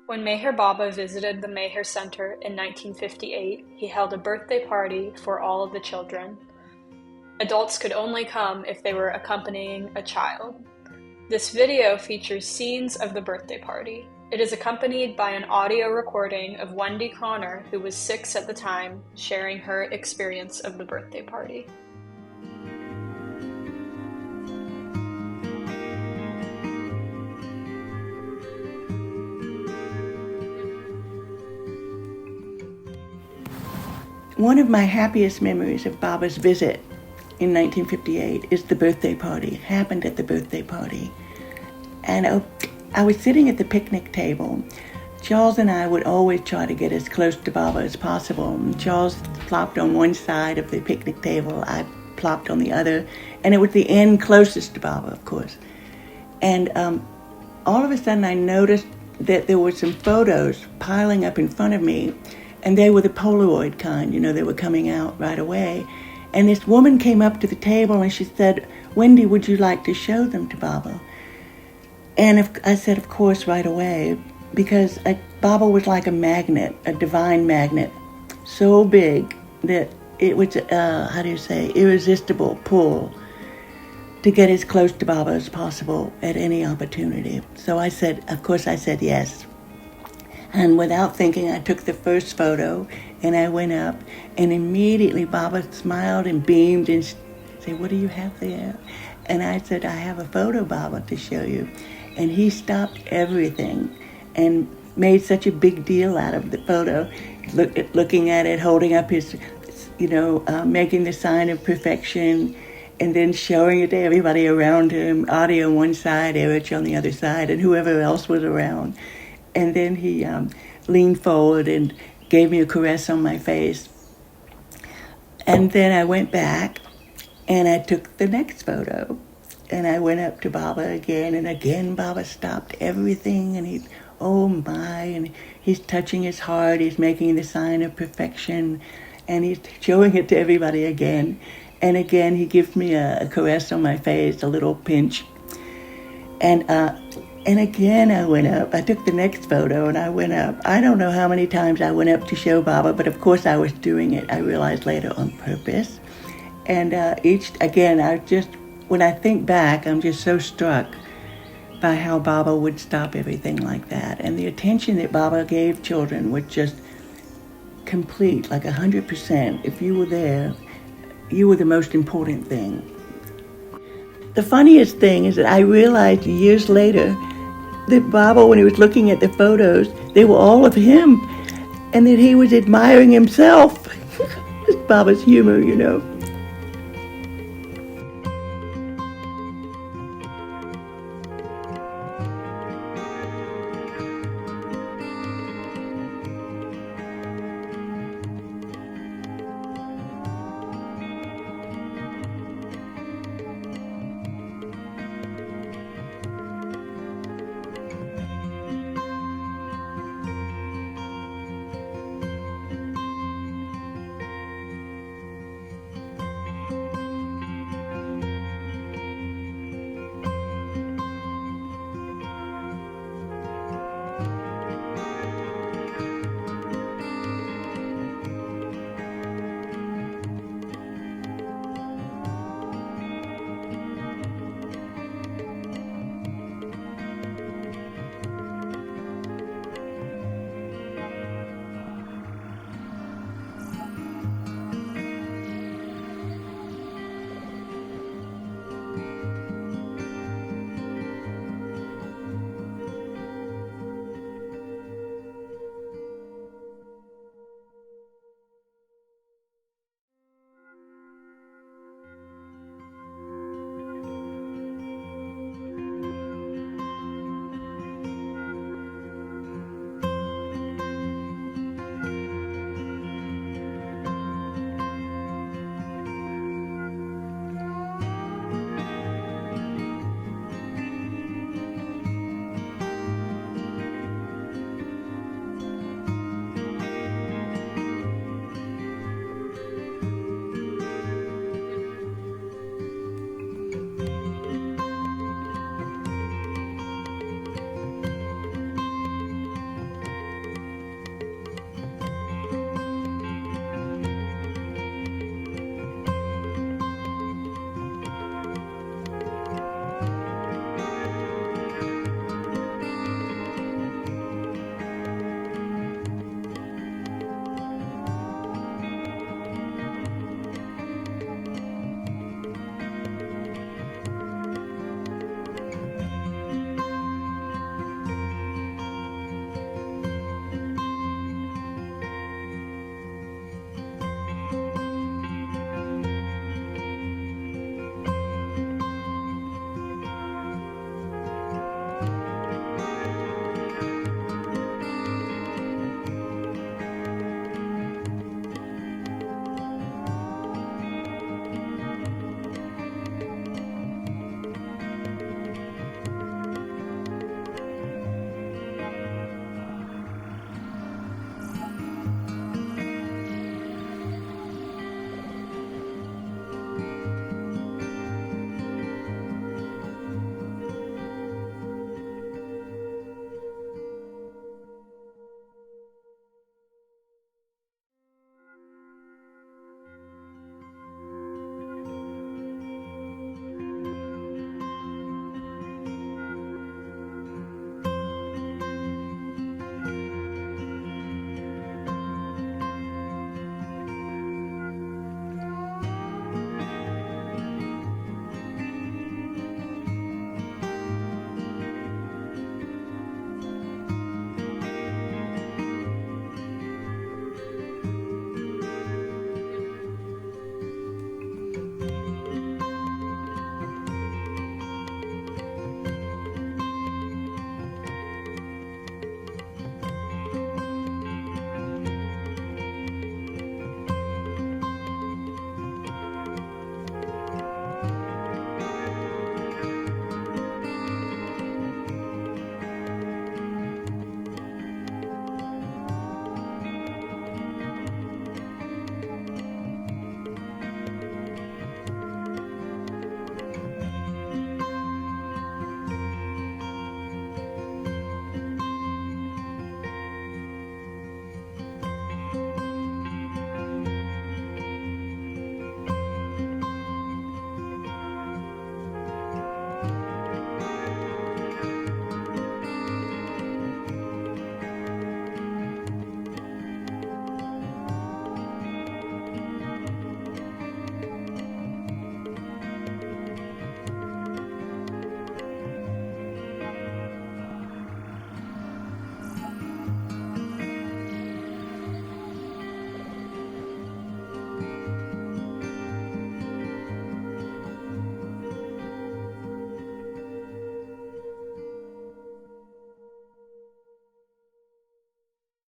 When Meher Baba visited the Meher Center in 1958, he held a birthday party for all of the children. Adults could only come if they were accompanying a child. This video features scenes of the birthday party. It is accompanied by an audio recording of Wendy Connor, who was 6 at the time, sharing her experience of the birthday party. One of my happiest memories of Baba's visit in 1958 is the birthday party. It happened at the birthday party. And I was sitting at the picnic table. Charles and I would always try to get as close to Baba as possible. And Charles plopped on one side of the picnic table. I plopped on the other. And it was the end closest to Baba, of course. And all of a sudden I noticed that there were some photos piling up in front of me. And they were the Polaroid kind, they were coming out right away. And this woman came up to the table and she said, "Wendy, would you like to show them to Baba?" And I said, of course, right away, because Baba was like a magnet, a divine magnet, so big that it was, irresistible pull to get as close to Baba as possible at any opportunity. So I said yes. And without thinking, I took the first photo and I went up and immediately Baba smiled and beamed and said, "What do you have there?" And I said, "I have a photo, Baba, to show you." And he stopped everything and made such a big deal out of the photo, looking at it, holding up his, making the sign of perfection, and then showing it to everybody around him, Adi on one side, Erich on the other side, and whoever else was around. And then he leaned forward and gave me a caress on my face. And then I went back and I took the next photo. And I went up to Baba again, and again Baba stopped everything. And and he's touching his heart. He's making the sign of perfection. And he's showing it to everybody again. And again, he gives me a caress on my face, a little pinch. And again, I went up. I took the next photo and I went up. I don't know how many times I went up to show Baba, but of course I was doing it, I realized later, on purpose. And when I think back, I'm just so struck by how Baba would stop everything like that. And the attention that Baba gave children was just complete, like 100%. If you were there, you were the most important thing. The funniest thing is that I realized years later that Baba, when he was looking at the photos, they were all of him, and that he was admiring himself. It's Baba's humor,